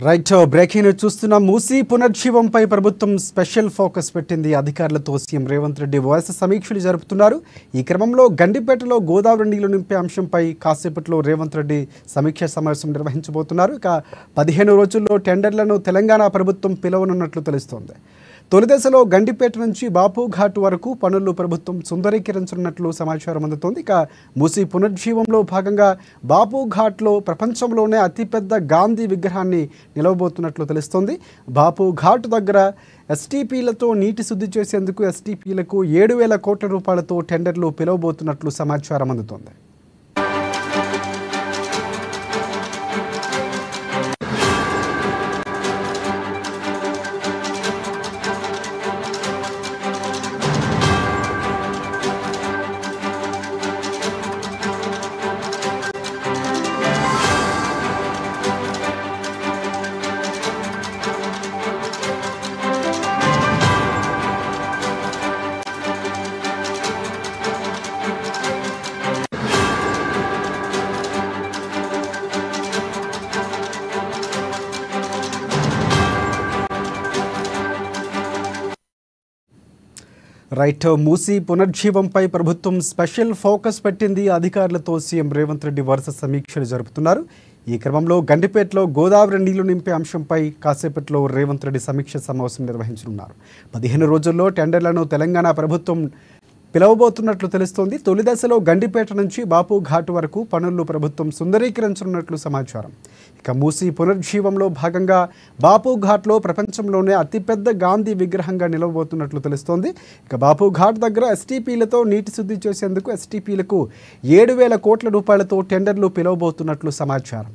Right breaking news చూస్తున్నాం. మూసీ పునర్జీవంపై ప్రభుత్వం special focus పెట్టింది. అధికారులతో సీఎం రేవంత్ రెడ్డి వరుస సమీక్షలు జరుపుతున్నారు. ఈ క్రమంలో గండిపేటలో గోదావరి నీళ్లు నింపే అంశంపై కాసేపట్లో రేవంత్ రెడ్డి సమీక్షా సమావేశం నిర్వహించబోతున్నారు. ఇక 15 రోజుల్లో టెండర్లను తెలంగాణ ప్రభుత్వం పిలవనున్నట్లు తెలుస్తోంది. తొలి దశలో గండిపేట నుంచి బాపుఘాట్ వరకు పనులు ప్రభుత్వం సుందరీకరించనున్నట్లు సమాచారం అందుతోంది. ఇక మూసీ పునర్జీవంలో భాగంగా బాపుఘాట్లో ప్రపంచంలోనే అతిపెద్ద గాంధీ విగ్రహాన్ని నిలవబోతున్నట్లు తెలుస్తోంది. బాపుఘాట్ దగ్గర ఎస్టీపీలతో నీటి శుద్ధి చేసేందుకు ఎస్టీపీలకు 7,000 కోట్ల రూపాయలతో టెండర్లు పిలవబోతున్నట్లు సమాచారం అందుతోంది. రైట్ మూసీ పునర్జీవంపై ప్రభుత్వం స్పెషల్ ఫోకస్ పెట్టింది. అధికారులతో సీఎం రేవంత్ రెడ్డి వరుస సమీక్షలు జరుపుతున్నారు. ఈ క్రమంలో గండిపేటలో గోదావరి నీళ్లు నింపే అంశంపై కాసేపట్లో రేవంత్ రెడ్డి సమీక్ష సమావేశం నిర్వహించనున్నారు. 15 రోజుల్లో టెండర్లను తెలంగాణ ప్రభుత్వం పిలవబోతున్నట్లు తెలుస్తోంది. తొలి దశలో గండిపేట నుంచి బాపుఘాట్ వరకు పనులు ప్రభుత్వం సుందరీకరించనున్నట్లు సమాచారం. ఇక మూసీ పునర్జీవంలో భాగంగా బాపుఘాట్లో ప్రపంచంలోనే అతిపెద్ద గాంధీ విగ్రహంగా నిలవబోతున్నట్లు తెలుస్తోంది. ఇక బాపుఘాట్ దగ్గర ఎస్టీపీలతో నీటి శుద్ధి చేసేందుకు ఎస్టీపీలకు 7,000 కోట్ల రూపాయలతో టెండర్లు పిలవబోతున్నట్లు సమాచారం.